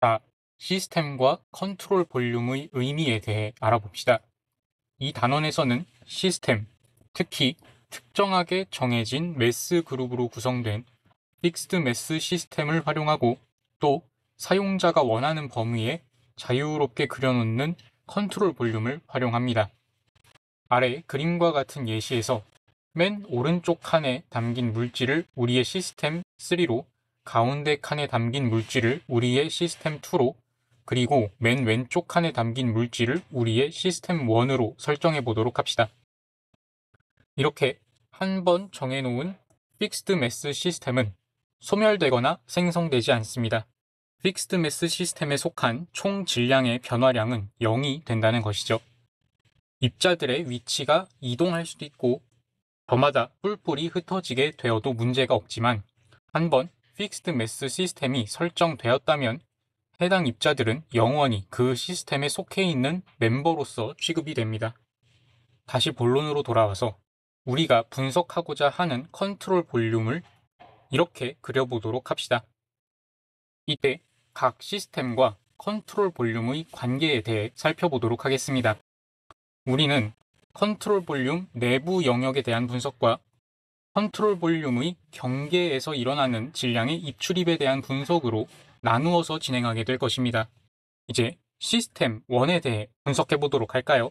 자, 시스템과 컨트롤 볼륨의 의미에 대해 알아봅시다. 이 단원에서는 시스템, 특히 특정하게 정해진 매스 그룹으로 구성된 픽스드 매스 시스템을 활용하고 또 사용자가 원하는 범위에 자유롭게 그려놓는 컨트롤 볼륨을 활용합니다. 아래 그림과 같은 예시에서 맨 오른쪽 칸에 담긴 물질을 우리의 시스템 3로, 가운데 칸에 담긴 물질을 우리의 시스템 2로, 그리고 맨 왼쪽 칸에 담긴 물질을 우리의 시스템 1으로 설정해 보도록 합시다. 이렇게 한 번 정해놓은 픽스드 매스 시스템은 소멸되거나 생성되지 않습니다. 픽스드 매스 시스템에 속한 총 질량의 변화량은 0이 된다는 것이죠. 입자들의 위치가 이동할 수도 있고 저마다 뿔뿔이 흩어지게 되어도 문제가 없지만 한번 픽스드 매스 시스템이 설정되었다면 해당 입자들은 영원히 그 시스템에 속해 있는 멤버로서 취급이 됩니다. 다시 본론으로 돌아와서 우리가 분석하고자 하는 컨트롤 볼륨을 이렇게 그려보도록 합시다. 이때 각 시스템과 컨트롤 볼륨의 관계에 대해 살펴보도록 하겠습니다. 우리는 컨트롤 볼륨 내부 영역에 대한 분석과 컨트롤 볼륨의 경계에서 일어나는 질량의 입출입에 대한 분석으로 나누어서 진행하게 될 것입니다. 이제 시스템 1에 대해 분석해 보도록 할까요?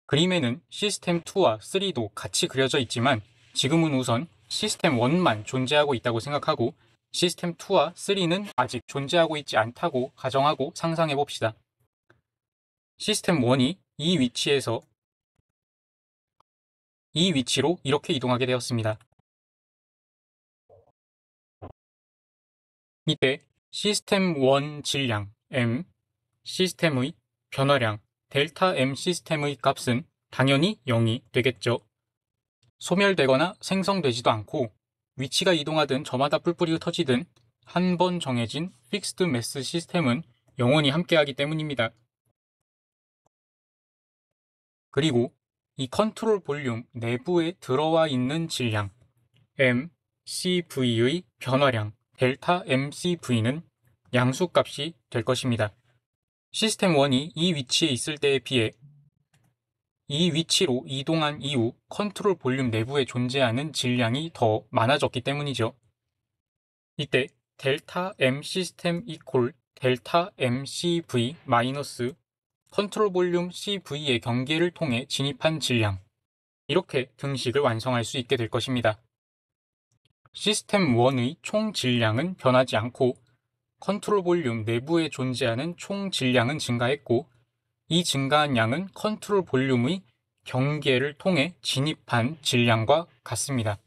그림에는 시스템 2와 3도 같이 그려져 있지만 지금은 우선 시스템 1만 존재하고 있다고 생각하고 시스템 2와 3는 아직 존재하고 있지 않다고 가정하고 상상해 봅시다. 시스템 1이 이 위치로 이렇게 이동하게 되었습니다. 이때 시스템 1 질량 M, 시스템의 변화량 델타 M 시스템의 값은 당연히 0이 되겠죠. 소멸되거나 생성되지도 않고 위치가 이동하든 저마다 뿔뿔이 흩어지든 한 번 정해진 픽스드 매스 시스템은 영원히 함께하기 때문입니다. 그리고 이 컨트롤 볼륨 내부에 들어와 있는 질량 MCV의 변화량 델타 MCV는 양수값이 될 것입니다. 시스템 1이 이 위치에 있을 때에 비해 이 위치로 이동한 이후 컨트롤 볼륨 내부에 존재하는 질량이 더 많아졌기 때문이죠. 이때 델타 M 시스템 이퀄 델타 MCV 마이너스 컨트롤 볼륨 CV의 경계를 통해 진입한 질량, 이렇게 등식을 완성할 수 있게 될 것입니다. 시스템 1의 총 질량은 변하지 않고 컨트롤 볼륨 내부에 존재하는 총 질량은 증가했고 이 증가한 양은 컨트롤 볼륨의 경계를 통해 진입한 질량과 같습니다.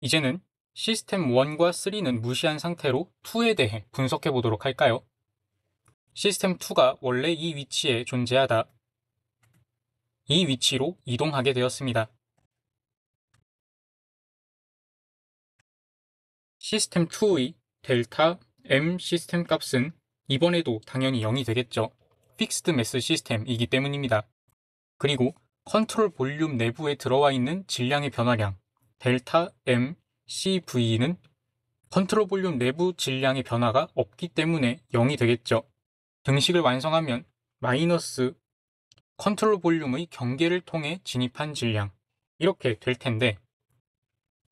이제는 시스템 1과 3는 무시한 상태로 2에 대해 분석해 보도록 할까요? 시스템 2가 원래 이 위치에 존재하다 이 위치로 이동하게 되었습니다. 시스템 2의 델타 M 시스템 값은 이번에도 당연히 0이 되겠죠. 픽스드 매스 시스템이기 때문입니다. 그리고 컨트롤 볼륨 내부에 들어와 있는 질량의 변화량 델타 M CV는 컨트롤 볼륨 내부 질량의 변화가 없기 때문에 0이 되겠죠. 등식을 완성하면 마이너스 컨트롤 볼륨의 경계를 통해 진입한 질량, 이렇게 될 텐데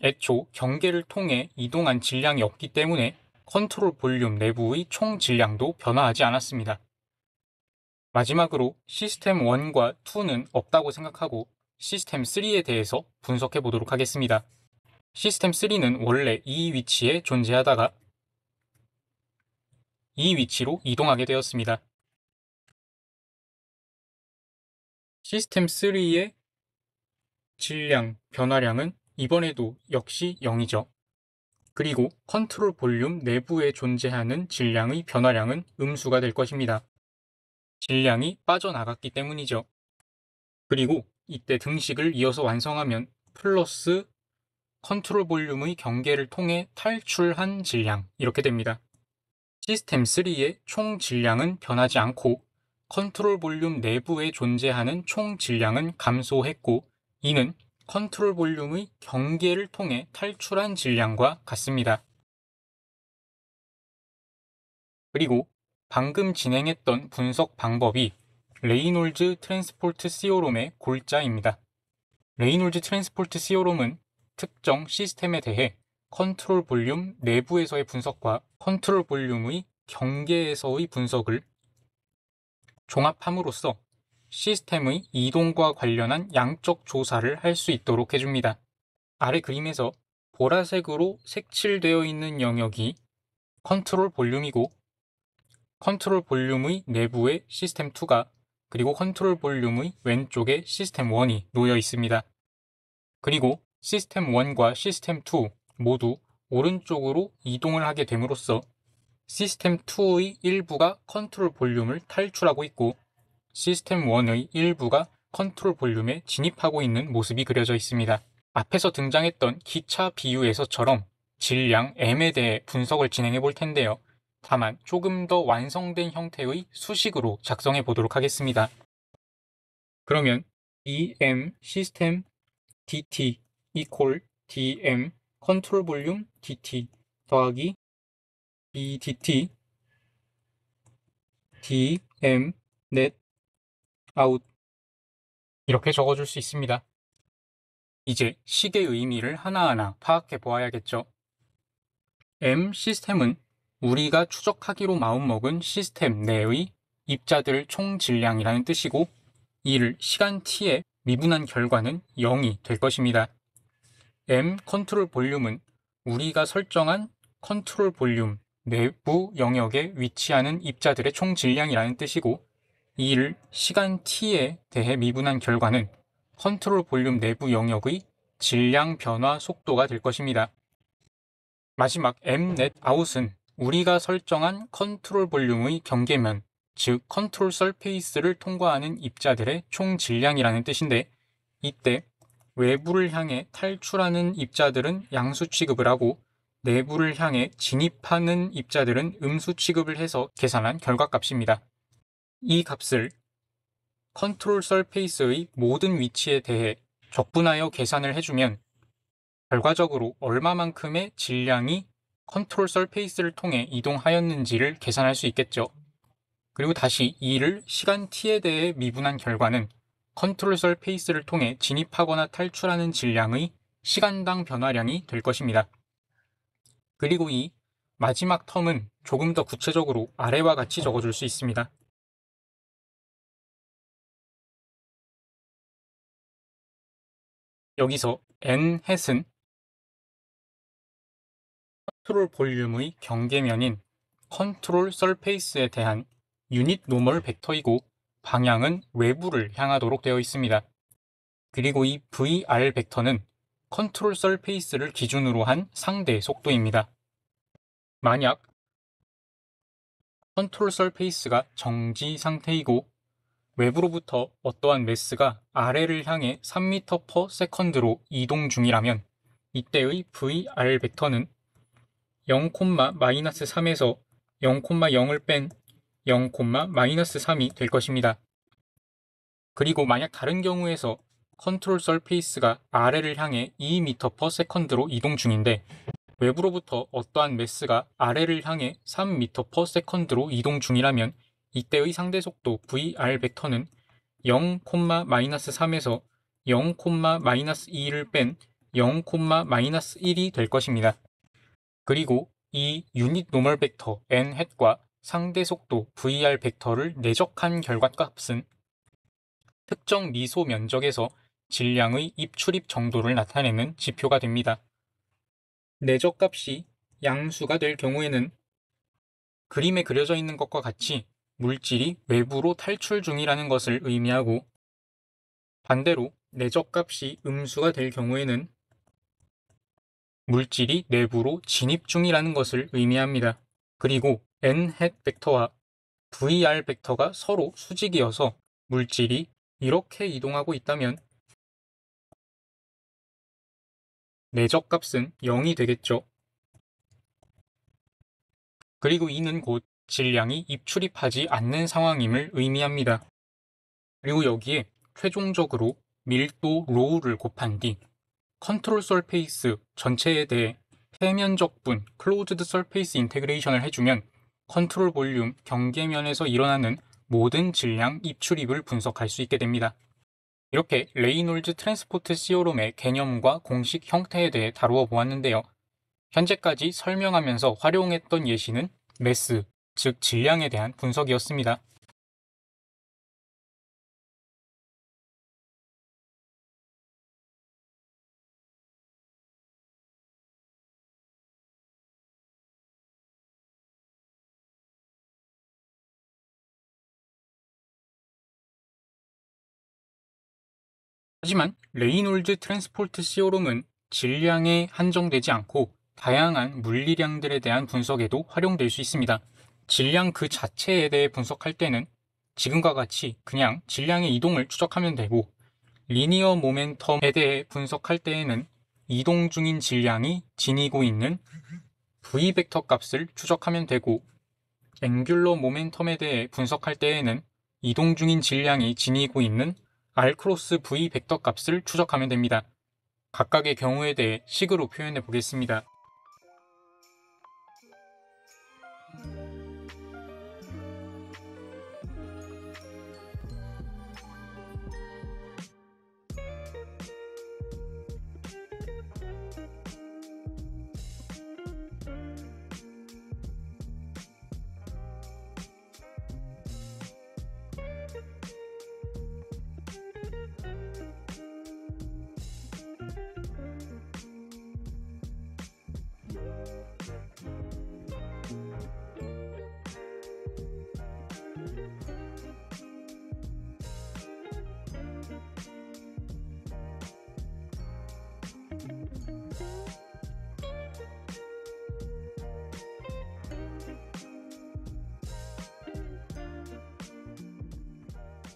애초 경계를 통해 이동한 질량이 없기 때문에 컨트롤 볼륨 내부의 총 질량도 변화하지 않았습니다. 마지막으로 시스템 1과 2는 없다고 생각하고 시스템 3에 대해서 분석해 보도록 하겠습니다. 시스템 3는 원래 이 위치에 존재하다가 이 위치로 이동하게 되었습니다. 시스템 3의 질량, 변화량은 이번에도 역시 0이죠. 그리고 컨트롤 볼륨 내부에 존재하는 질량의 변화량은 음수가 될 것입니다. 질량이 빠져나갔기 때문이죠. 그리고 이때 등식을 이어서 완성하면 플러스 컨트롤 볼륨의 경계를 통해 탈출한 질량, 이렇게 됩니다. 시스템 3의 총 질량은 변하지 않고 컨트롤 볼륨 내부에 존재하는 총 질량은 감소했고 이는 컨트롤 볼륨의 경계를 통해 탈출한 질량과 같습니다. 그리고 방금 진행했던 분석 방법이 레이놀즈 트랜스포트 시오롬의 골자입니다. 레이놀즈 트랜스포트 시오롬은 특정 시스템에 대해 컨트롤 볼륨 내부에서의 분석과 컨트롤 볼륨의 경계에서의 분석을 종합함으로써 시스템의 이동과 관련한 양적 조사를 할 수 있도록 해줍니다. 아래 그림에서 보라색으로 색칠되어 있는 영역이 컨트롤 볼륨이고 컨트롤 볼륨의 내부에 시스템 2가 그리고 컨트롤 볼륨의 왼쪽에 시스템 1이 놓여 있습니다. 그리고 시스템 1과 시스템 2 모두 오른쪽으로 이동을 하게 됨으로써 시스템 2의 일부가 컨트롤 볼륨을 탈출하고 있고 시스템 1의 일부가 컨트롤 볼륨에 진입하고 있는 모습이 그려져 있습니다. 앞에서 등장했던 기차 비유에서처럼 질량 M에 대해 분석을 진행해 볼 텐데요. 다만 조금 더 완성된 형태의 수식으로 작성해 보도록 하겠습니다. 그러면 EM 시스템 DT equal DM 컨트롤 볼륨 DT 더하기 BDT DM net out 이렇게 적어줄 수 있습니다. 이제 식의 의미를 하나하나 파악해 보아야겠죠. M 시스템은 우리가 추적하기로 마음먹은 시스템 내의 입자들 총 질량이라는 뜻이고 이를 시간 t에 미분한 결과는 0이 될 것입니다. M 컨트롤 볼륨은 우리가 설정한 컨트롤 볼륨 내부 영역에 위치하는 입자들의 총 질량이라는 뜻이고 이를 시간 t에 대해 미분한 결과는 컨트롤 볼륨 내부 영역의 질량 변화 속도가 될 것입니다. 마지막 mnet out은 우리가 설정한 컨트롤 볼륨의 경계면, 즉 컨트롤 서페이스를 통과하는 입자들의 총 질량이라는 뜻인데 이때 외부를 향해 탈출하는 입자들은 양수 취급을 하고 내부를 향해 진입하는 입자들은 음수 취급을 해서 계산한 결과값입니다. 이 값을 컨트롤 서페이스의 모든 위치에 대해 적분하여 계산을 해주면 결과적으로 얼마만큼의 질량이 컨트롤 서페이스를 통해 이동하였는지를 계산할 수 있겠죠. 그리고 다시 이를 시간 t에 대해 미분한 결과는 컨트롤 서페이스를 통해 진입하거나 탈출하는 질량의 시간당 변화량이 될 것입니다. 그리고 이 마지막 텀은 조금 더 구체적으로 아래와 같이 적어줄 수 있습니다. 여기서 n-은 컨트롤 볼륨의 경계면인 컨트롤 서페이스에 대한 유닛 노멀 벡터이고 방향은 외부를 향하도록 되어 있습니다. 그리고 이 VR 벡터는 컨트롤 서페이스를 기준으로 한 상대 속도입니다. 만약 컨트롤 서페이스가 정지 상태이고 외부로부터 어떠한 매스가 아래를 향해 3m/s로 이동 중이라면 이때의 VR 벡터는 0,-3에서 0,0을 뺀 0,-3이 될 것입니다. 그리고 만약 다른 경우에서 컨트롤 서페이스가 아래를 향해 2m/s로 이동 중인데 외부로부터 어떠한 매스가 아래를 향해 3m/s로 이동 중이라면 이때의 상대 속도 VR 벡터는 0,-3에서 0,-2를 뺀 0,-1이 될 것입니다. 그리고 이 유닛 노멀 벡터 n-과 상대 속도 VR 벡터를 내적한 결과값은 특정 미소 면적에서 질량의 입출입 정도를 나타내는 지표가 됩니다. 내적값이 양수가 될 경우에는 그림에 그려져 있는 것과 같이 물질이 외부로 탈출 중이라는 것을 의미하고 반대로 내적값이 음수가 될 경우에는 물질이 내부로 진입 중이라는 것을 의미합니다. 그리고 n 벡터와 VR 벡터가 서로 수직이어서 물질이 이렇게 이동하고 있다면 내적값은 0이 되겠죠. 그리고 이는 곧 질량이 입출입하지 않는 상황임을 의미합니다. 그리고 여기에 최종적으로 밀도 로우를 곱한 뒤 컨트롤 서페이스 전체에 대해 해면적분 클로즈드 서페이스 인테그레이션을 해주면 컨트롤 볼륨, 경계면에서 일어나는 모든 질량 입출입을 분석할 수 있게 됩니다. 이렇게 레이놀즈 트랜스포트 시오롬의 개념과 공식 형태에 대해 다루어 보았는데요. 현재까지 설명하면서 활용했던 예시는 매스, 즉 질량에 대한 분석이었습니다. 하지만 레이놀즈 트랜스포트 시오롬은 질량에 한정되지 않고 다양한 물리량들에 대한 분석에도 활용될 수 있습니다. 질량 그 자체에 대해 분석할 때는 지금과 같이 그냥 질량의 이동을 추적하면 되고, 리니어 모멘텀에 대해 분석할 때에는 이동 중인 질량이 지니고 있는 v 벡터 값을 추적하면 되고, 앵귤러 모멘텀에 대해 분석할 때에는 이동 중인 질량이 지니고 있는 r 크로스 v 벡터 값을 추적하면 됩니다. 각각의 경우에 대해 식으로 표현해 보겠습니다.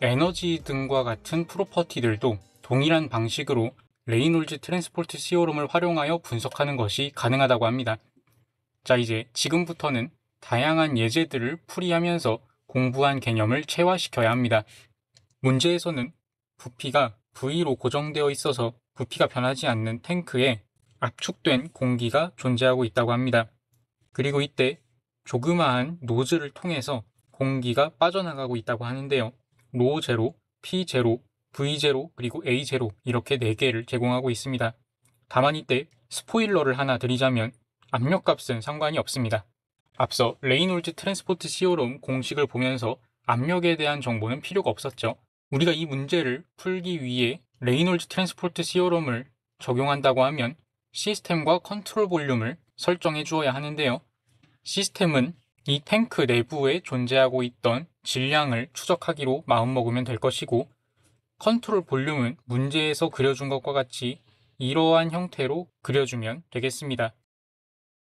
에너지 등과 같은 프로퍼티들도 동일한 방식으로 레이놀즈 트랜스포트 시오롬을 활용하여 분석하는 것이 가능하다고 합니다. 자, 이제 지금부터는 다양한 예제들을 풀이하면서 공부한 개념을 체화시켜야 합니다. 문제에서는 부피가 V로 고정되어 있어서 부피가 변하지 않는 탱크에 압축된 공기가 존재하고 있다고 합니다. 그리고 이때 조그마한 노즐을 통해서 공기가 빠져나가고 있다고 하는데요. 로0, P0, V0, 그리고 A0 이렇게 4개를 제공하고 있습니다. 다만 이때 스포일러를 하나 드리자면 압력값은 상관이 없습니다. 앞서 레이놀즈 트랜스포트 시오롬 공식을 보면서 압력에 대한 정보는 필요가 없었죠. 우리가 이 문제를 풀기 위해 레이놀즈 트랜스포트 시오롬을 적용한다고 하면 시스템과 컨트롤 볼륨을 설정해 주어야 하는데요. 시스템은 이 탱크 내부에 존재하고 있던 질량을 추적하기로 마음먹으면 될 것이고, 컨트롤 볼륨은 문제에서 그려준 것과 같이 이러한 형태로 그려주면 되겠습니다.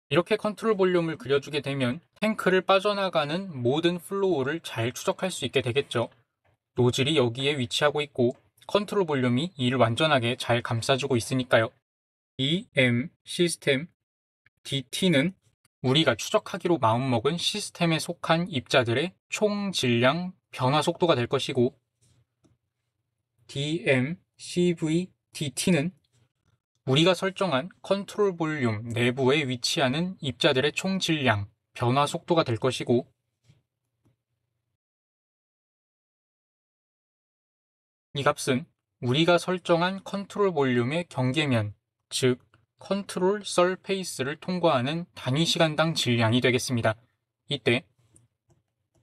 이렇게 컨트롤 볼륨을 그려주게 되면 탱크를 빠져나가는 모든 플로우를 잘 추적할 수 있게 되겠죠. 노즐이 여기에 위치하고 있고 컨트롤 볼륨이 이를 완전하게 잘 감싸주고 있으니까요. EM 시스템 DT는 우리가 추적하기로 마음먹은 시스템에 속한 입자들의 총 질량 변화 속도가 될 것이고, DM, CV, DT는 우리가 설정한 컨트롤 볼륨 내부에 위치하는 입자들의 총 질량 변화 속도가 될 것이고, 이 값은 우리가 설정한 컨트롤 볼륨의 경계면, 즉 컨트롤 서페이스를 통과하는 단위 시간당 질량이 되겠습니다. 이때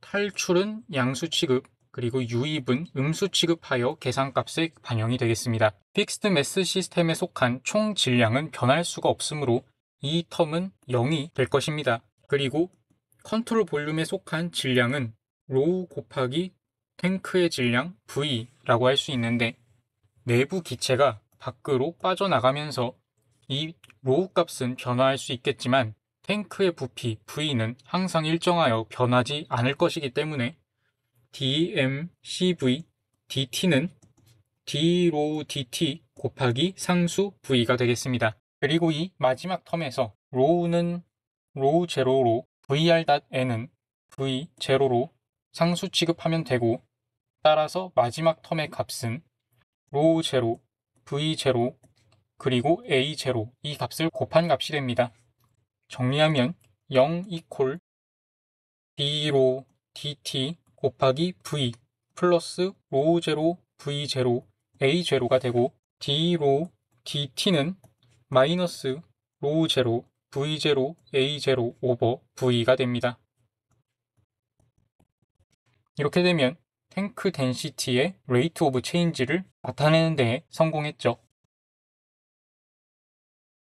탈출은 양수 취급, 그리고 유입은 음수 취급하여 계산값에 반영이 되겠습니다. 픽스드 매스 시스템에 속한 총 질량은 변할 수가 없으므로 이 텀은 0이 될 것입니다. 그리고 컨트롤 볼륨에 속한 질량은 로우 곱하기 탱크의 질량 V라고 할 수 있는데, 내부 기체가 밖으로 빠져나가면서 이 로우 값은 변화할 수 있겠지만 탱크의 부피 V는 항상 일정하여 변하지 않을 것이기 때문에 dmcv dt는 d로우 dt 곱하기 상수 V가 되겠습니다. 그리고 이 마지막 텀에서 로우는 로우 제로로 VR.n은 V 제로로 상수 취급하면 되고, 따라서 마지막 텀의 값은 로우 제로, V 제로, 그리고 A 제로 이 값을 곱한 값이 됩니다. 정리하면 0 이퀄 D로 dt 곱하기 V 플러스 로우 제로 V 제로 A 제로가 되고 D로 dt는 마이너스 로우 제로 V 제로 A 제로 오버 V가 됩니다. 이렇게 되면 탱크 덴시티의 레이트 오브 체인지를 나타내는 데 성공했죠.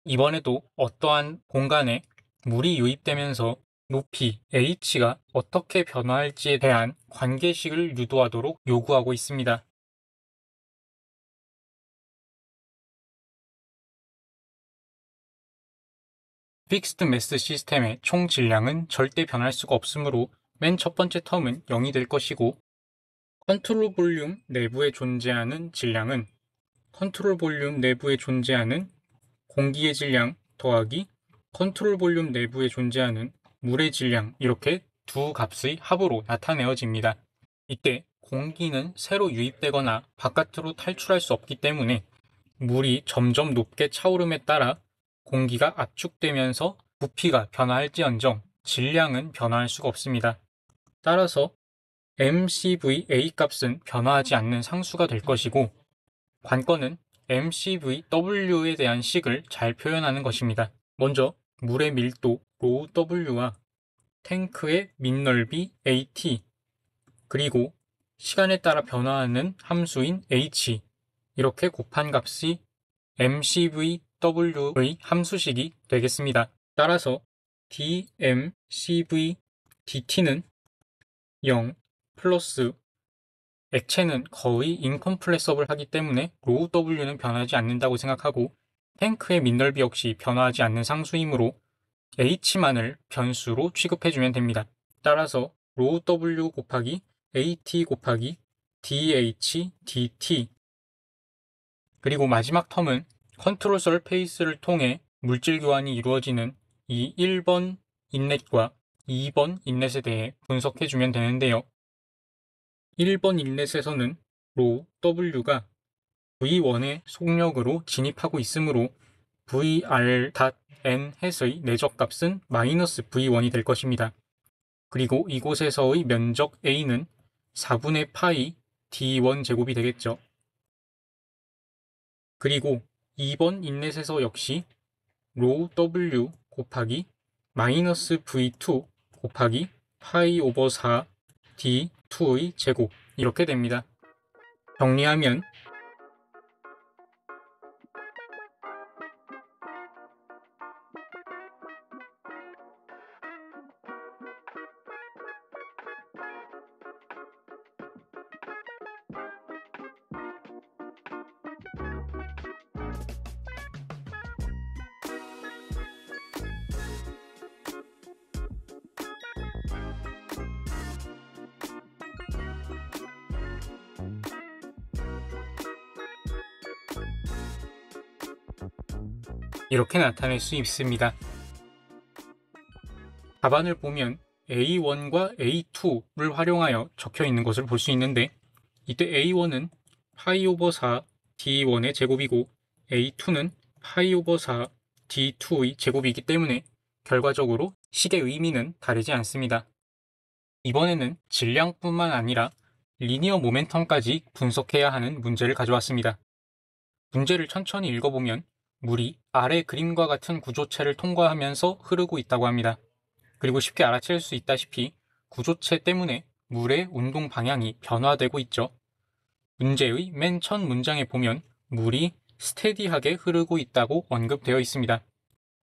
이번에도 어떠한 공간에 물이 유입되면서 높이 h가 어떻게 변화할지에 대한 관계식을 유도하도록 요구하고 있습니다. 픽스드 매스 시스템의 총 질량은 절대 변할 수가 없으므로 맨 첫 번째 텀은 0이 될 것이고, 컨트롤 볼륨 내부에 존재하는 질량은 컨트롤 볼륨 내부에 존재하는 공기의 질량 더하기 컨트롤 볼륨 내부에 존재하는 물의 질량, 이렇게 두 값의 합으로 나타내어집니다. 이때 공기는 새로 유입되거나 바깥으로 탈출할 수 없기 때문에 물이 점점 높게 차오름에 따라 공기가 압축되면서 부피가 변화할지언정 질량은 변화할 수가 없습니다. 따라서 MCVA 값은 변화하지 않는 상수가 될 것이고, 관건은 MCVW에 대한 식을 잘 표현하는 것입니다. 먼저 물의 밀도 로우 W와 탱크의 밑넓이 AT, 그리고 시간에 따라 변화하는 함수인 H, 이렇게 곱한 값이 MCVW의 함수식이 되겠습니다. 따라서 dmCVdt는 0 플러스 액체는 거의 인컴프레서블 하기 때문에 로우 W는 변하지 않는다고 생각하고, 탱크의 밑넓이 역시 변화하지 않는 상수이므로 H만을 변수로 취급해주면 됩니다. 따라서 로우 W 곱하기 AT 곱하기 DH DT, 그리고 마지막 텀은 컨트롤 서페이스를 통해 물질 교환이 이루어지는 이 1번 인렛과 2번 인렛에 대해 분석해주면 되는데요. 1번 인렛에서는 로우 W가 V1의 속력으로 진입하고 있으므로 VR.N 햇의 내적값은 마이너스 V1이 될 것입니다. 그리고 이곳에서의 면적 A는 4분의 파이 D1 제곱이 되겠죠. 그리고 2번 인렛에서 역시 로우 W 곱하기 마이너스 V2 곱하기 파이 오버 4 D2의 제곱, 이렇게 됩니다. 정리하면 이렇게 나타낼 수 있습니다. 답안을 보면 A1과 A2를 활용하여 적혀 있는 것을 볼 수 있는데, 이때 A1은 파이 오버 4 D1의 제곱이고 A2는 파이 오버 4 D2의 제곱이기 때문에 결과적으로 식의 의미는 다르지 않습니다. 이번에는 질량뿐만 아니라 리니어 모멘텀까지 분석해야 하는 문제를 가져왔습니다. 문제를 천천히 읽어보면 물이 아래 그림과 같은 구조체를 통과하면서 흐르고 있다고 합니다. 그리고 쉽게 알아챌 수 있다시피 구조체 때문에 물의 운동 방향이 변화되고 있죠. 문제의 맨 첫 문장에 보면 물이 스테디하게 흐르고 있다고 언급되어 있습니다.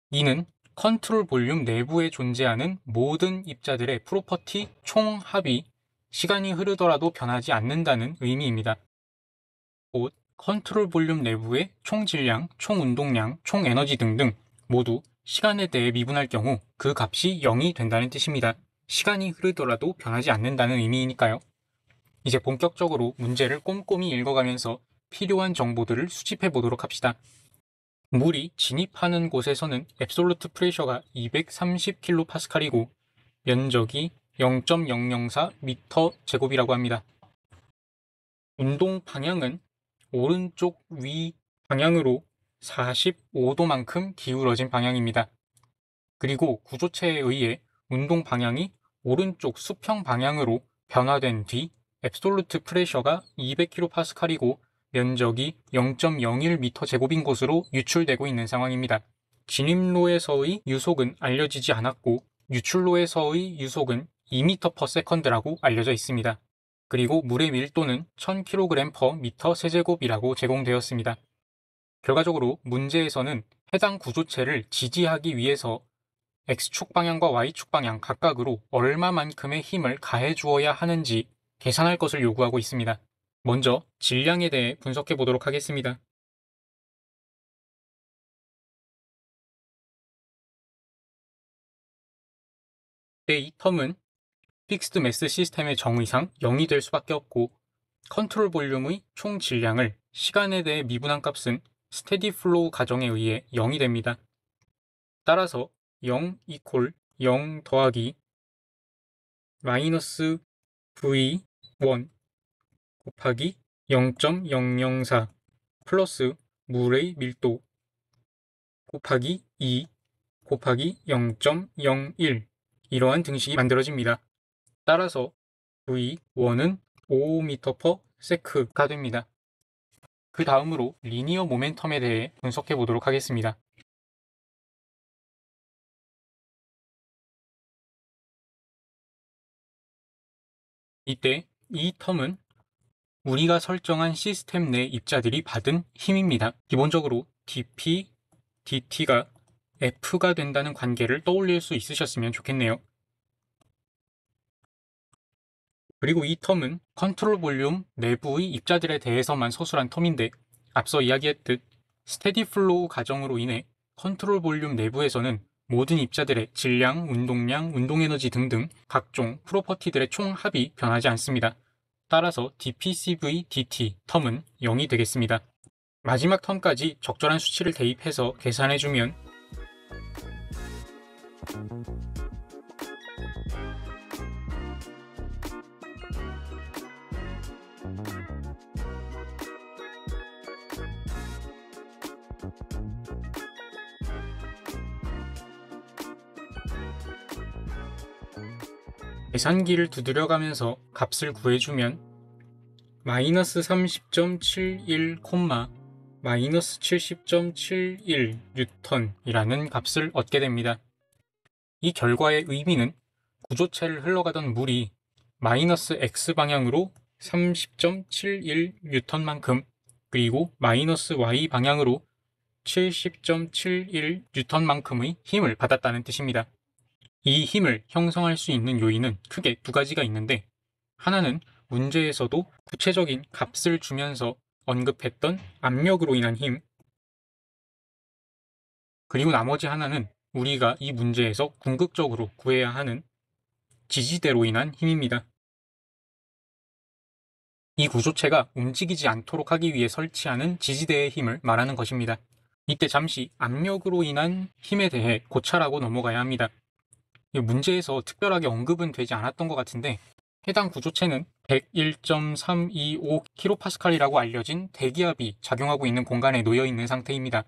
이는 컨트롤 볼륨 내부에 존재하는 모든 입자들의 프로퍼티 총합이 시간이 흐르더라도 변하지 않는다는 의미입니다. 곧 컨트롤 볼륨 내부의 총 질량, 총 운동량, 총 에너지 등등 모두 시간에 대해 미분할 경우 그 값이 0이 된다는 뜻입니다. 시간이 흐르더라도 변하지 않는다는 의미이니까요. 이제 본격적으로 문제를 꼼꼼히 읽어가면서 필요한 정보들을 수집해 보도록 합시다. 물이 진입하는 곳에서는 앱솔루트 프레셔가 230kPa이고 면적이 0.004m 제곱이라고 합니다. 운동 방향은 오른쪽 위 방향으로 45도만큼 기울어진 방향입니다. 그리고 구조체에 의해 운동 방향이 오른쪽 수평 방향으로 변화된 뒤 앱솔루트 프레셔가 200kPa이고 면적이 0.01m 제곱인 곳으로 유출되고 있는 상황입니다. 진입로에서의 유속은 알려지지 않았고 유출로에서의 유속은 2m/s라고 알려져 있습니다. 그리고 물의 밀도는 1000kg/m 세제곱이라고 제공되었습니다. 결과적으로 문제에서는 해당 구조체를 지지하기 위해서 X축 방향과 Y축 방향 각각으로 얼마만큼의 힘을 가해 주어야 하는지 계산할 것을 요구하고 있습니다. 먼저 질량에 대해 분석해 보도록 하겠습니다. 이 텀은 픽스드 매스 시스템의 정의상 0이 될 수밖에 없고 컨트롤 볼륨의 총 질량을 시간에 대해 미분한 값은 스테디 플로우 가정에 의해 0이 됩니다. 따라서 0 이퀄 0 더하기 마이너스 V1 곱하기 0.004 플러스 물의 밀도 곱하기 2 곱하기 0.01 이러한 등식이 만들어집니다. 따라서 V1은 5m/s가 됩니다. 그 다음으로 리니어 모멘텀에 대해 분석해 보도록 하겠습니다. 이때 이 텀은 우리가 설정한 시스템 내 입자들이 받은 힘입니다. 기본적으로 dp, dt가 F가 된다는 관계를 떠올릴 수 있으셨으면 좋겠네요. 그리고 이 텀은 컨트롤 볼륨 내부의 입자들에 대해서만 서술한 텀인데 앞서 이야기했듯 스테디 플로우 가정으로 인해 컨트롤 볼륨 내부에서는 모든 입자들의 질량, 운동량, 운동에너지 등등 각종 프로퍼티들의 총합이 변하지 않습니다. 따라서 dpCv dt 텀은 0이 되겠습니다. 마지막 텀까지 적절한 수치를 대입해서 계산해주면 계산기를 두드려가면서 값을 구해주면 마이너스 30.71, 마이너스 70.71 뉴턴이라는 값을 얻게 됩니다. 이 결과의 의미는 구조체를 흘러가던 물이 마이너스 X방향으로 30.71 뉴턴만큼 그리고 마이너스 Y 방향으로 70.71 뉴턴만큼의 힘을 받았다는 뜻입니다. 이 힘을 형성할 수 있는 요인은 크게 두 가지가 있는데 하나는 문제에서도 구체적인 값을 주면서 언급했던 압력으로 인한 힘, 그리고 나머지 하나는 우리가 이 문제에서 궁극적으로 구해야 하는 지지대로 인한 힘입니다. 이 구조체가 움직이지 않도록 하기 위해 설치하는 지지대의 힘을 말하는 것입니다. 이때 잠시 압력으로 인한 힘에 대해 고찰하고 넘어가야 합니다. 문제에서 특별하게 언급은 되지 않았던 것 같은데 해당 구조체는 101.325kPa이라고 알려진 대기압이 작용하고 있는 공간에 놓여 있는 상태입니다.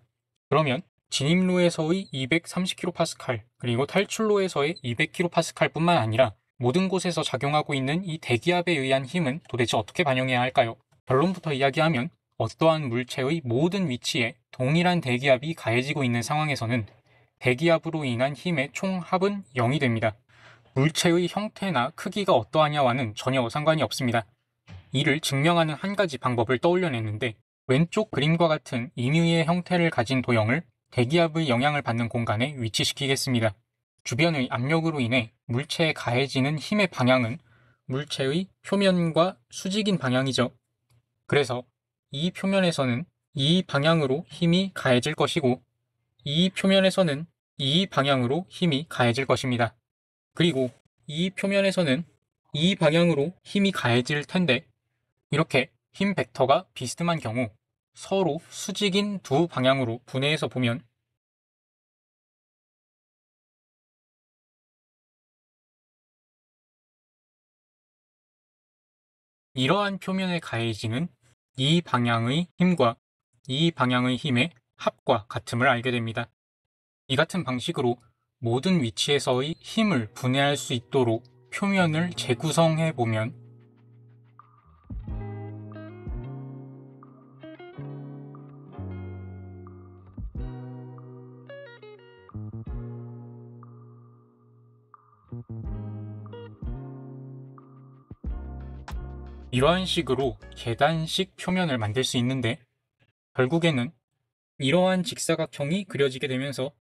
그러면 진입로에서의 230kPa 그리고 탈출로에서의 200kPa 뿐만 아니라 모든 곳에서 작용하고 있는 이 대기압에 의한 힘은 도대체 어떻게 반영해야 할까요? 결론부터 이야기하면 어떠한 물체의 모든 위치에 동일한 대기압이 가해지고 있는 상황에서는 대기압으로 인한 힘의 총합은 0이 됩니다. 물체의 형태나 크기가 어떠하냐와는 전혀 상관이 없습니다. 이를 증명하는 한 가지 방법을 떠올려냈는데 왼쪽 그림과 같은 임의의 형태를 가진 도형을 대기압의 영향을 받는 공간에 위치시키겠습니다. 주변의 압력으로 인해 물체에 가해지는 힘의 방향은 물체의 표면과 수직인 방향이죠. 그래서 이 표면에서는 이 방향으로 힘이 가해질 것이고 이 표면에서는 이 방향으로 힘이 가해질 것입니다. 그리고 이 표면에서는 이 방향으로 힘이 가해질 텐데 이렇게 힘 벡터가 비스듬한 경우 서로 수직인 두 방향으로 분해해서 보면 이러한 표면에 가해지는 이 방향의 힘과 이 방향의 힘의 합과 같음을 알게 됩니다. 이 같은 방식으로 모든 위치에서의 힘을 분해할 수 있도록 표면을 재구성해 보면 이러한 식으로 계단식 표면을 만들 수 있는데, 결국에는 이러한 직사각형이 그려지게 되면서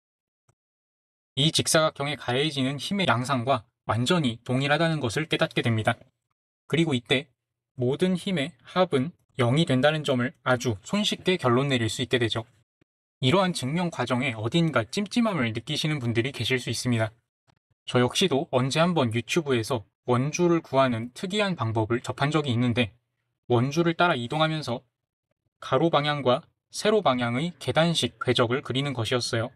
이 직사각형에 가해지는 힘의 양상과 완전히 동일하다는 것을 깨닫게 됩니다. 그리고 이때 모든 힘의 합은 0이 된다는 점을 아주 손쉽게 결론 내릴 수 있게 되죠. 이러한 증명 과정에 어딘가 찜찜함을 느끼시는 분들이 계실 수 있습니다. 저 역시도 언제 한번 유튜브에서 원주를 구하는 특이한 방법을 접한 적이 있는데, 원주를 따라 이동하면서 가로 방향과 세로 방향의 계단식 궤적을 그리는 것이었어요.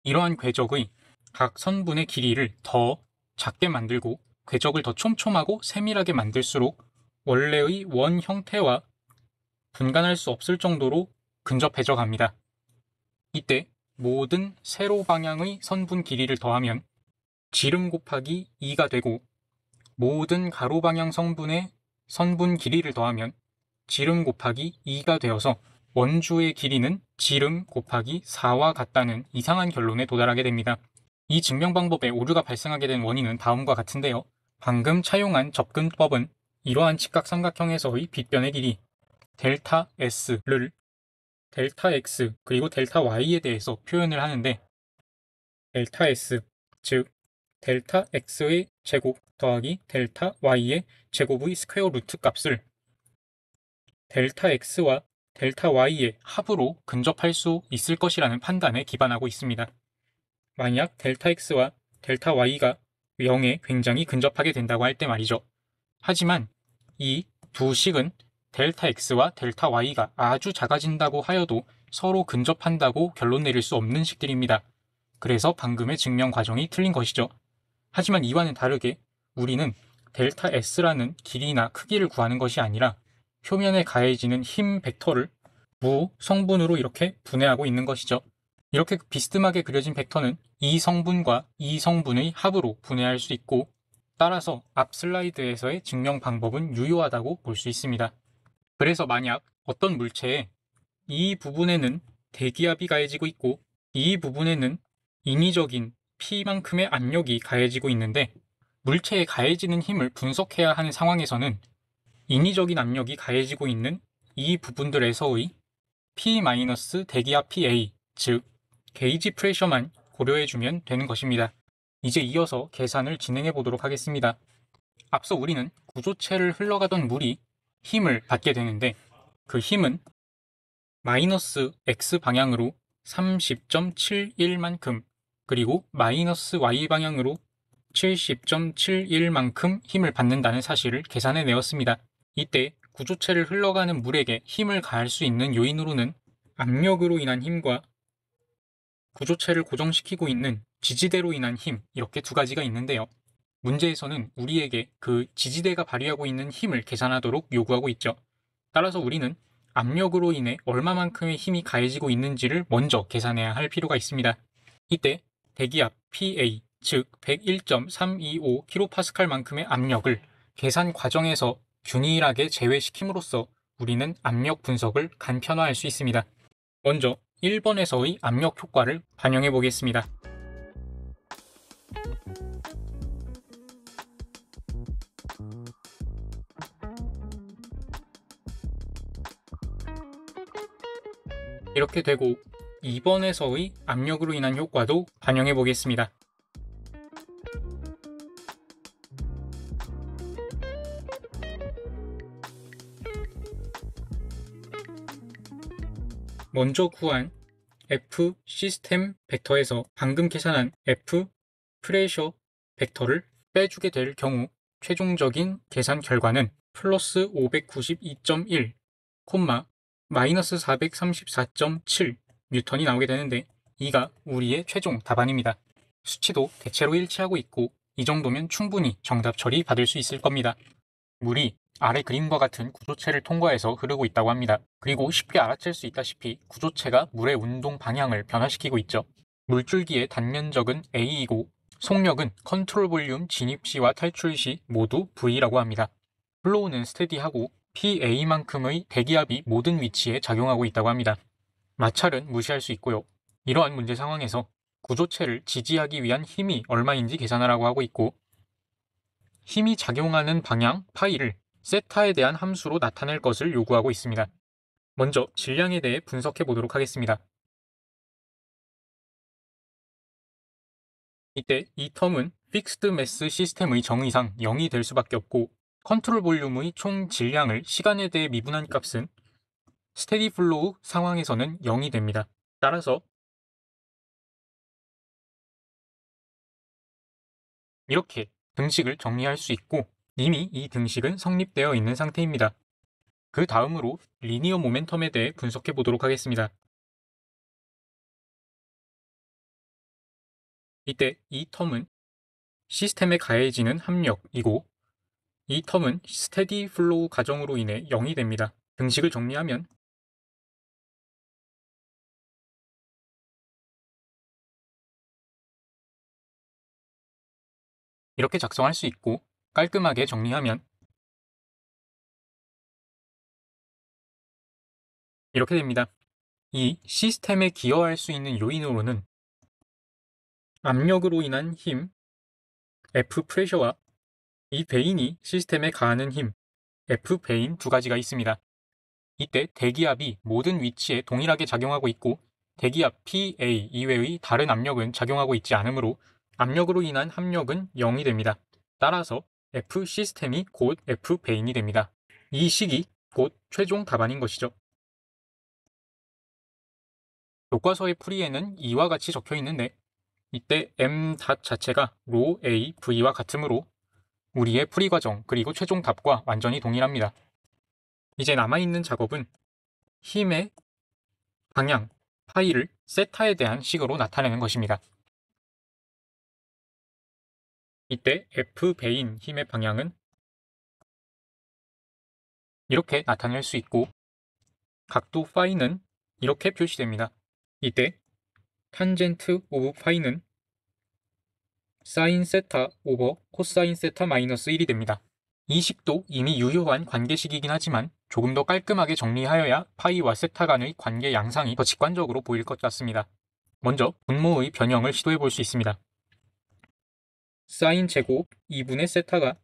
이러한 궤적의 각 선분의 길이를 더 작게 만들고 궤적을 더 촘촘하고 세밀하게 만들수록 원래의 원 형태와 분간할 수 없을 정도로 근접해져 갑니다. 이때 모든 세로 방향의 선분 길이를 더하면 지름 곱하기 2가 되고, 모든 가로 방향 성분의 선분 길이를 더하면 지름 곱하기 2가 되어서 원주의 길이는 지름 곱하기 4와 같다는 이상한 결론에 도달하게 됩니다. 이 증명 방법에 오류가 발생하게 된 원인은 다음과 같은데요. 방금 차용한 접근법은 이러한 직각삼각형에서의 빗변의 길이 델타 S를 델타 X 그리고 델타 Y에 대해서 표현을 하는데, 델타 S, 즉 델타 X의 제곱 더하기 델타 Y의 제곱의 스퀘어 루트 값을 델타 X와 델타 Y의 합으로 근접할 수 있을 것이라는 판단에 기반하고 있습니다. 만약 델타 X와 델타 Y가 0에 굉장히 근접하게 된다고 할 때 말이죠. 하지만 이 두 식은 델타 X와 델타 Y가 아주 작아진다고 하여도 서로 근접한다고 결론 내릴 수 없는 식들입니다. 그래서 방금의 증명 과정이 틀린 것이죠. 하지만 이와는 다르게 우리는 델타 S라는 길이나 크기를 구하는 것이 아니라 표면에 가해지는 힘 벡터를 무 성분으로 이렇게 분해하고 있는 것이죠. 이렇게 비스듬하게 그려진 벡터는 이 성분과 이 성분의 합으로 분해할 수 있고, 따라서 앞 슬라이드에서의 증명 방법은 유효하다고 볼 수 있습니다. 그래서 만약 어떤 물체에 이 부분에는 대기압이 가해지고 있고 이 부분에는 인위적인 P만큼의 압력이 가해지고 있는데, 물체에 가해지는 힘을 분석해야 하는 상황에서는 인위적인 압력이 가해지고 있는 이 부분들에서의 P- 대기압 PA, 즉 게이지 프레셔만 고려해주면 되는 것입니다. 이제 이어서 계산을 진행해 보도록 하겠습니다. 앞서 우리는 구조체를 흘러가던 물이 힘을 받게 되는데, 그 힘은 마이너스 X 방향으로 30.71만큼 그리고 마이너스 Y 방향으로 70.71만큼 힘을 받는다는 사실을 계산해 내었습니다. 이때 구조체를 흘러가는 물에게 힘을 가할 수 있는 요인으로는 압력으로 인한 힘과 구조체를 고정시키고 있는 지지대로 인한 힘, 이렇게 두 가지가 있는데요. 문제에서는 우리에게 그 지지대가 발휘하고 있는 힘을 계산하도록 요구하고 있죠. 따라서 우리는 압력으로 인해 얼마만큼의 힘이 가해지고 있는지를 먼저 계산해야 할 필요가 있습니다. 이때 대기압 PA, 즉 101.325kPa만큼의 압력을 계산 과정에서 균일하게 제외시킴으로써 우리는 압력 분석을 간편화할 수 있습니다. 먼저 1번에서의 압력 효과를 반영해 보겠습니다. 이렇게 되고 2번에서의 압력으로 인한 효과도 반영해 보겠습니다. 먼저 구한 F 시스템 벡터에서 방금 계산한 F 프레셔 벡터를 빼주게 될 경우 최종적인 계산 결과는 플러스 592.1, 마이너스 434.7 뉴턴이 나오게 되는데, 이가 우리의 최종 답안입니다. 수치도 대체로 일치하고 있고 이 정도면 충분히 정답 처리 받을 수 있을 겁니다. 물이 아래 그림과 같은 구조체를 통과해서 흐르고 있다고 합니다. 그리고 쉽게 알아챌 수 있다시피 구조체가 물의 운동 방향을 변화시키고 있죠. 물줄기의 단면적은 A이고 속력은 컨트롤 볼륨 진입 시와 탈출 시 모두 V라고 합니다. 플로우는 스테디하고 PA만큼의 대기압이 모든 위치에 작용하고 있다고 합니다. 마찰은 무시할 수 있고요. 이러한 문제 상황에서 구조체를 지지하기 위한 힘이 얼마인지 계산하라고 하고 있고, 힘이 작용하는 방향 파이를 세타에 대한 함수로 나타낼 것을 요구하고 있습니다. 먼저 질량에 대해 분석해 보도록 하겠습니다. 이때 이 텀은 픽스드 매스 시스템의 정의상 0이 될 수밖에 없고, 컨트롤 볼륨의 총 질량을 시간에 대해 미분한 값은 스테디 플로우 상황에서는 0이 됩니다. 따라서 이렇게 등식을 정리할 수 있고, 이미 이 등식은 성립되어 있는 상태입니다. 그 다음으로 리니어 모멘텀에 대해 분석해 보도록 하겠습니다. 이때 이 텀은 시스템에 가해지는 합력이고, 이 텀은 스테디 플로우 과정으로 인해 0이 됩니다. 등식을 정리하면 이렇게 작성할 수 있고, 깔끔하게 정리하면 이렇게 됩니다. 이 시스템에 기여할 수 있는 요인으로는 압력으로 인한 힘, F 프레셔와 이 베인이 시스템에 가하는 힘, F 베인 두 가지가 있습니다. 이때 대기압이 모든 위치에 동일하게 작용하고 있고, 대기압 PA 이외의 다른 압력은 작용하고 있지 않으므로 압력으로 인한 합력은 0이 됩니다. 따라서 F 시스템이 곧 F 베인이 됩니다. 이 식이 곧 최종 답안인 것이죠. 교과서의 풀이에는 이와 같이 적혀 있는데, 이때 m 닷 자체가 로 a v와 같으므로 우리의 풀이 과정 그리고 최종 답과 완전히 동일합니다. 이제 남아있는 작업은 힘의 방향, 파이를 세타에 대한 식으로 나타내는 것입니다. 이때 F 배인 힘의 방향은 이렇게 나타낼 수 있고, 각도 파이는 이렇게 표시됩니다. 이때 탄젠트 오브 파이는 사인 세타 오버 코사인 세타 마이너스 1이 됩니다. 이 식도 이미 유효한 관계식이긴 하지만 조금 더 깔끔하게 정리하여야 파이와 세타 간의 관계 양상이 더 직관적으로 보일 것 같습니다. 먼저 분모의 변형을 시도해 볼 수 있습니다. 사인 제곱 2분의 세타가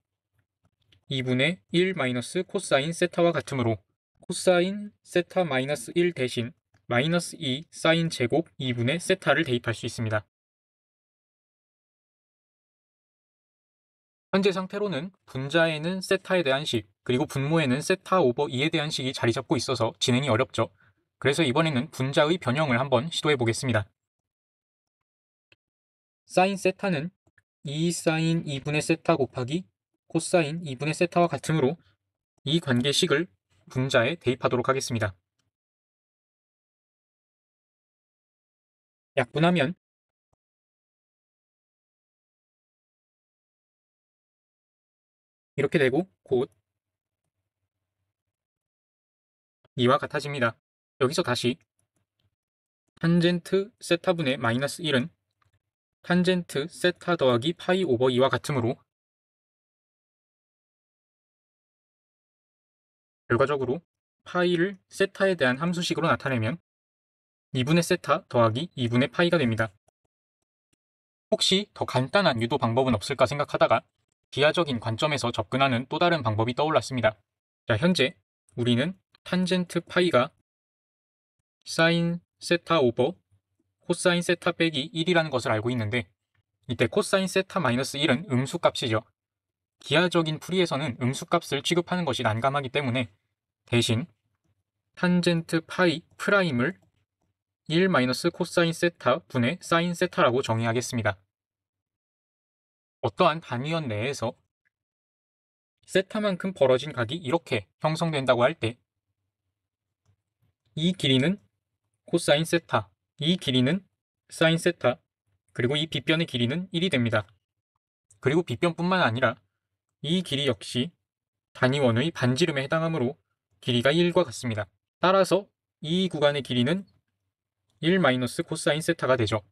2분의 1 마이너스 코사인 세타와 같으므로 코사인 세타 마이너스 1 대신 마이너스 2 사인 제곱 2분의 세타를 대입할 수 있습니다. 현재 상태로는 분자에는 세타에 대한 식, 그리고 분모에는 세타 오버 2에 대한 식이 자리 잡고 있어서 진행이 어렵죠. 그래서 이번에는 분자의 변형을 한번 시도해 보겠습니다. 사인 세타는 2 사인 2분의 세타 곱하기 코사인 2분의 세타와 같으므로 이 관계식을 분자에 대입하도록 하겠습니다. 약분하면 이렇게 되고 곧 이와 같아집니다. 여기서 다시 탄젠트 세타분의 마이너스 1은 탄젠트 세타 더하기 파이 오버 2와 같으므로 결과적으로 파이를 세타에 대한 함수식으로 나타내면 2분의 세타 더하기 2분의 파이가 됩니다. 혹시 더 간단한 유도 방법은 없을까 생각하다가 비하적인 관점에서 접근하는 또 다른 방법이 떠올랐습니다. 자, 현재 우리는 탄젠트 파이가 사인 세타 오버 코사인 세타 빼기 1이라는 것을 알고 있는데, 이때 코사인 세타 마이너스 1은 음수값이죠. 기하적인 풀이에서는 음수값을 취급하는 것이 난감하기 때문에 대신 탄젠트 파이 프라임을 1 마이너스 코사인 세타 분의 사인 세타라고 정의하겠습니다. 어떠한 단위원 내에서 세타만큼 벌어진 각이 이렇게 형성된다고 할 때 이 길이는 코사인 세타, 이 길이는 사인 세타, 그리고 이 빗변의 길이는 1이 됩니다. 그리고 빗변뿐만 아니라 이 길이 역시 단위원의 반지름에 해당하므로 길이가 1과 같습니다. 따라서 이 구간의 길이는 1 마이너스 코사인 세타가 되죠.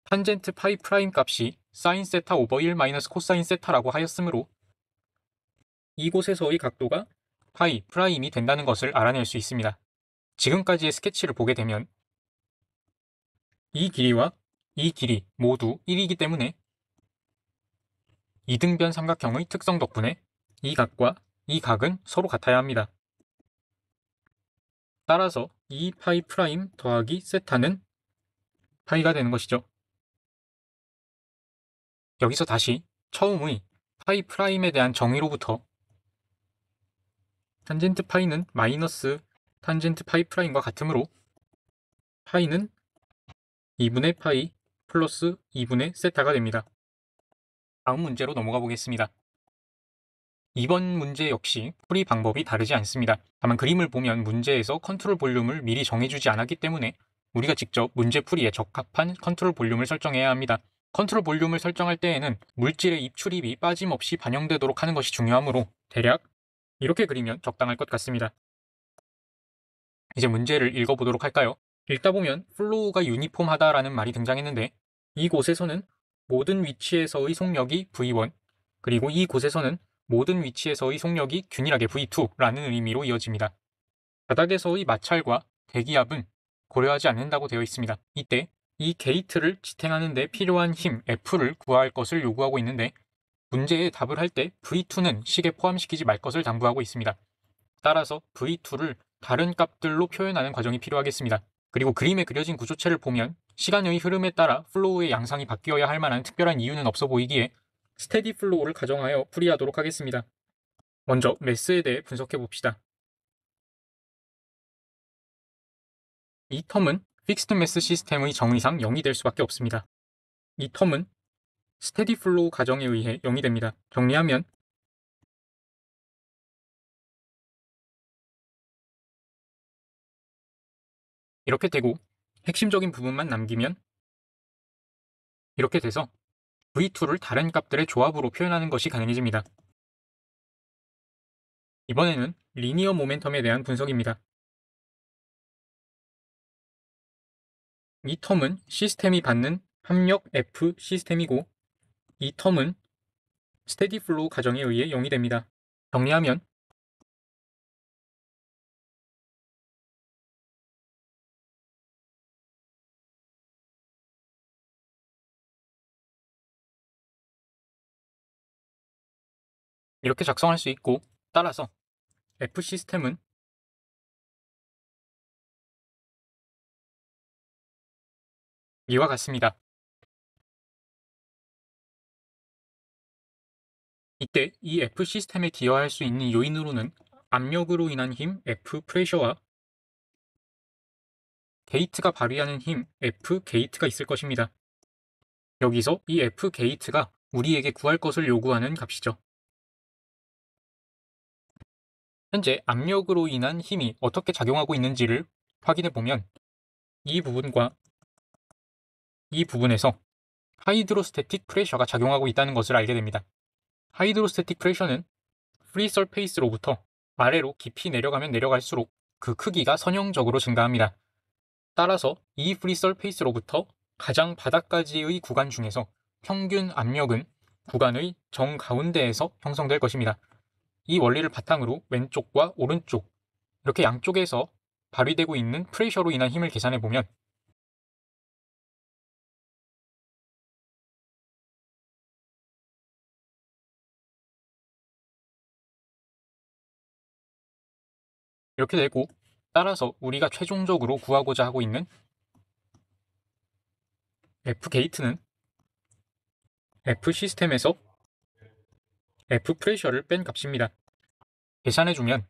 탄젠트 파이 프라임 값이 사인 세타 오버 1 마이너스 코사인 세타라고 하였으므로 이곳에서의 각도가 파이 프라임이 된다는 것을 알아낼 수 있습니다. 지금까지의 스케치를 보게 되면 이 길이와 이 길이 모두 1이기 때문에 이등변 삼각형의 특성 덕분에 이 각과 이 각은 서로 같아야 합니다. 따라서 2파이 프라임 더하기 세타는 파이가 되는 것이죠. 여기서 다시 처음의 파이 프라임에 대한 정의로부터 탄젠트 파이는 마이너스 탄젠트 파이 프라임과 같으므로 파이는 2분의 파이 플러스 2분의 세타가 됩니다. 다음 문제로 넘어가 보겠습니다. 이번 문제 역시 풀이 방법이 다르지 않습니다. 다만 그림을 보면 문제에서 컨트롤 볼륨을 미리 정해주지 않았기 때문에 우리가 직접 문제 풀이에 적합한 컨트롤 볼륨을 설정해야 합니다. 컨트롤 볼륨을 설정할 때에는 물질의 입출입이 빠짐없이 반영되도록 하는 것이 중요하므로 대략 이렇게 그리면 적당할 것 같습니다. 이제 문제를 읽어보도록 할까요? 읽다 보면 플로우가 유니폼하다라는 말이 등장했는데 이곳에서는 모든 위치에서의 속력이 V1 그리고 이곳에서는 모든 위치에서의 속력이 균일하게 V2라는 의미로 이어집니다. 바닥에서의 마찰과 대기압은 고려하지 않는다고 되어 있습니다. 이때 이 게이트를 지탱하는 데 필요한 힘 F를 구할 것을 요구하고 있는데 문제에 답을 할 때 V2는 식에 포함시키지 말 것을 당부하고 있습니다. 따라서 V2를 다른 값들로 표현하는 과정이 필요하겠습니다. 그리고 그림에 그려진 구조체를 보면 시간의 흐름에 따라 플로우의 양상이 바뀌어야 할 만한 특별한 이유는 없어 보이기에 스테디 플로우를 가정하여 풀이하도록 하겠습니다. 먼저 매스에 대해 분석해 봅시다. 이 텀은 픽스드 매스 시스템의 정의상 0이 될 수밖에 없습니다. 이 텀은 스테디 플로우 가정에 의해 0이 됩니다. 정리하면 이렇게 되고 핵심적인 부분만 남기면 이렇게 돼서 V2를 다른 값들의 조합으로 표현하는 것이 가능해집니다. 이번에는 리니어 모멘텀에 대한 분석입니다. 이 텀은 시스템이 받는 합력 F 시스템이고 이 텀은 스테디 플로우 가정에 의해 0이 됩니다. 정리하면 이렇게 작성할 수 있고 따라서 F 시스템은 이와 같습니다. 이때 이 F 시스템에 기여할 수 있는 요인으로는 압력으로 인한 힘 F 프레셔와 게이트가 발휘하는 힘 F 게이트가 있을 것입니다. 여기서 이 F 게이트가 우리에게 구할 것을 요구하는 값이죠. 현재 압력으로 인한 힘이 어떻게 작용하고 있는지를 확인해 보면 이 부분과 이 부분에서 하이드로스태틱 프레셔가 작용하고 있다는 것을 알게 됩니다. 하이드로스태틱 프레셔는 프리 서페이스로부터 아래로 깊이 내려가면 내려갈수록 그 크기가 선형적으로 증가합니다. 따라서 이 프리 서페이스로부터 가장 바닥까지의 구간 중에서 평균 압력은 구간의 정가운데에서 형성될 것입니다. 이 원리를 바탕으로 왼쪽과 오른쪽 이렇게 양쪽에서 발휘되고 있는 프레셔로 인한 힘을 계산해 보면 이렇게 되고 따라서 우리가 최종적으로 구하고자 하고 있는 F 게이트는 F 시스템에서 F 프레셔를 뺀 값입니다. 계산해주면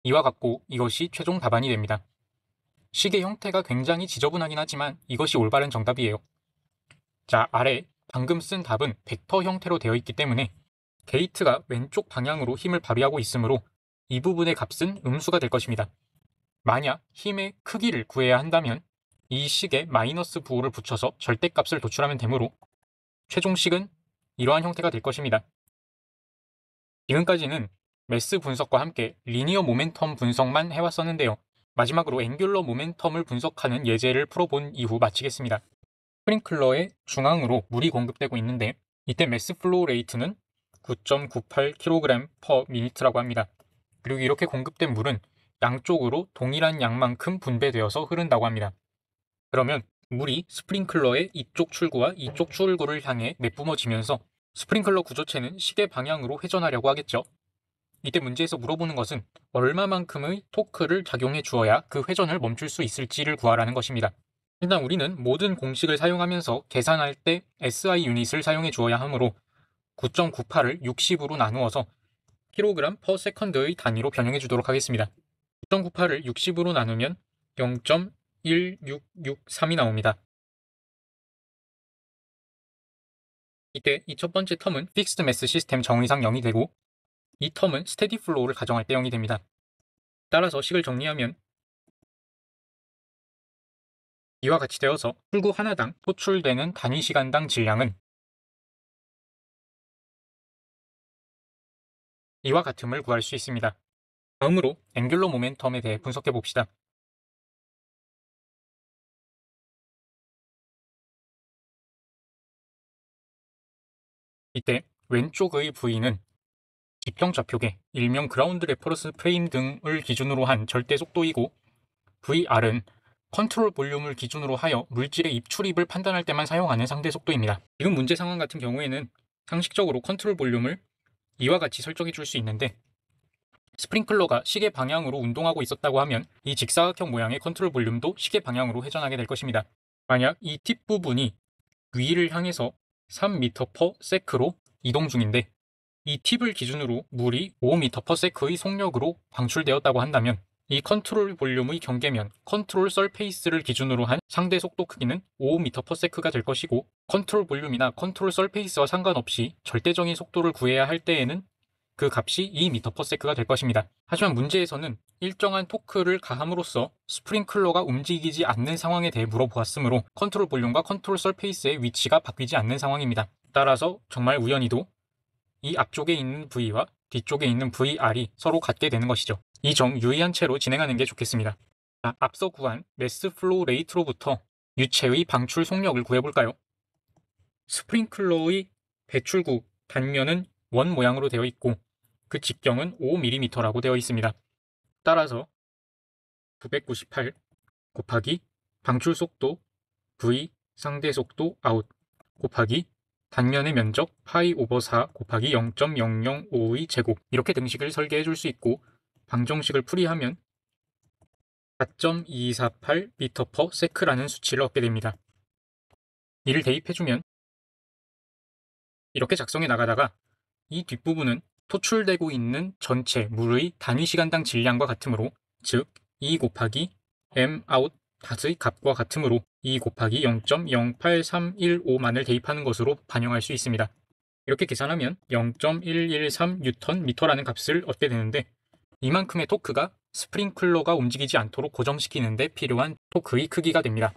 이와 같고 이것이 최종 답안이 됩니다. 식의 형태가 굉장히 지저분하긴 하지만 이것이 올바른 정답이에요. 자, 아래 방금 쓴 답은 벡터 형태로 되어 있기 때문에 게이트가 왼쪽 방향으로 힘을 발휘하고 있으므로 이 부분의 값은 음수가 될 것입니다. 만약 힘의 크기를 구해야 한다면 이 식에 마이너스 부호를 붙여서 절대값을 도출하면 되므로 최종식은 이러한 형태가 될 것입니다. 지금까지는 매스 분석과 함께 리니어 모멘텀 분석만 해왔었는데요. 마지막으로 앵귤러 모멘텀을 분석하는 예제를 풀어본 이후 마치겠습니다. 스프링클러의 중앙으로 물이 공급되고 있는데 이때 매스 플로우 레이트는 9.98kg/min라고 합니다. 그리고 이렇게 공급된 물은 양쪽으로 동일한 양만큼 분배되어서 흐른다고 합니다. 그러면 물이 스프링클러의 이쪽 출구와 이쪽 출구를 향해 내뿜어지면서 스프링클러 구조체는 시계 방향으로 회전하려고 하겠죠. 이때 문제에서 물어보는 것은 얼마만큼의 토크를 작용해 주어야 그 회전을 멈출 수 있을지를 구하라는 것입니다. 일단 우리는 모든 공식을 사용하면서 계산할 때 SI 유닛을 사용해 주어야 하므로 9.98을 60으로 나누어서 kg/s의 단위로 변형해 주도록 하겠습니다. 9.98을 60으로 나누면 0.1663이 나옵니다. 이때 이 첫 번째 텀은 픽스드 매스 시스템 정의상 0이 되고 이 텀은 스테디 플로우를 가정할 때 0이 됩니다. 따라서 식을 정리하면 이와 같이 되어서 출구 하나당 토출되는 단위 시간당 질량은 이와 같음을 구할 수 있습니다. 다음으로 앵귤러 모멘텀에 대해 분석해 봅시다. 이때 왼쪽의 V는 지평 좌표계, 일명 그라운드 레퍼런스 프레임 등을 기준으로 한 절대 속도이고 VR은 컨트롤 볼륨을 기준으로 하여 물질의 입출입을 판단할 때만 사용하는 상대 속도입니다. 지금 문제 상황 같은 경우에는 상식적으로 컨트롤 볼륨을 이와 같이 설정해 줄 수 있는데 스프링클러가 시계 방향으로 운동하고 있었다고 하면 이 직사각형 모양의 컨트롤 볼륨도 시계 방향으로 회전하게 될 것입니다. 만약 이 팁 부분이 위를 향해서 3m/s로 이동 중인데 이 팁을 기준으로 물이 5m/s의 속력으로 방출되었다고 한다면 이 컨트롤 볼륨의 경계면 컨트롤 서페이스를 기준으로 한 상대 속도 크기는 5m/s가 될 것이고 컨트롤 볼륨이나 컨트롤 서페이스와 상관없이 절대적인 속도를 구해야 할 때에는 그 값이 2m/s가 될 것입니다. 하지만 문제에서는 일정한 토크를 가함으로써 스프링클러가 움직이지 않는 상황에 대해 물어보았으므로 컨트롤 볼륨과 컨트롤 서페이스의 위치가 바뀌지 않는 상황입니다. 따라서 정말 우연히도 이 앞쪽에 있는 V와 뒤쪽에 있는 VR이 서로 같게 되는 것이죠. 이 점 유의한 채로 진행하는 게 좋겠습니다. 자, 앞서 구한 매스 플로우 레이트로부터 유체의 방출 속력을 구해볼까요? 스프링클러의 배출구 단면은 원 모양으로 되어 있고 그 직경은 5mm라고 되어 있습니다. 따라서 998 곱하기 방출 속도 V 상대 속도 아웃 곱하기 단면의 면적 파이 오버 4 곱하기 0.005의 제곱 이렇게 등식을 설계해 줄 수 있고 방정식을 풀이하면 4.248m/s라는 수치를 얻게 됩니다. 이를 대입해주면 이렇게 작성해 나가다가 이 뒷부분은 토출되고 있는 전체 물의 단위 시간당 질량과 같으므로 즉 2 곱하기 mout 닷의 값과 같으므로 2 곱하기 0.08315만을 대입하는 것으로 반영할 수 있습니다. 이렇게 계산하면 0.113Nm라는 값을 얻게 되는데 이만큼의 토크가 스프링클러가 움직이지 않도록 고정시키는 데 필요한 토크의 크기가 됩니다.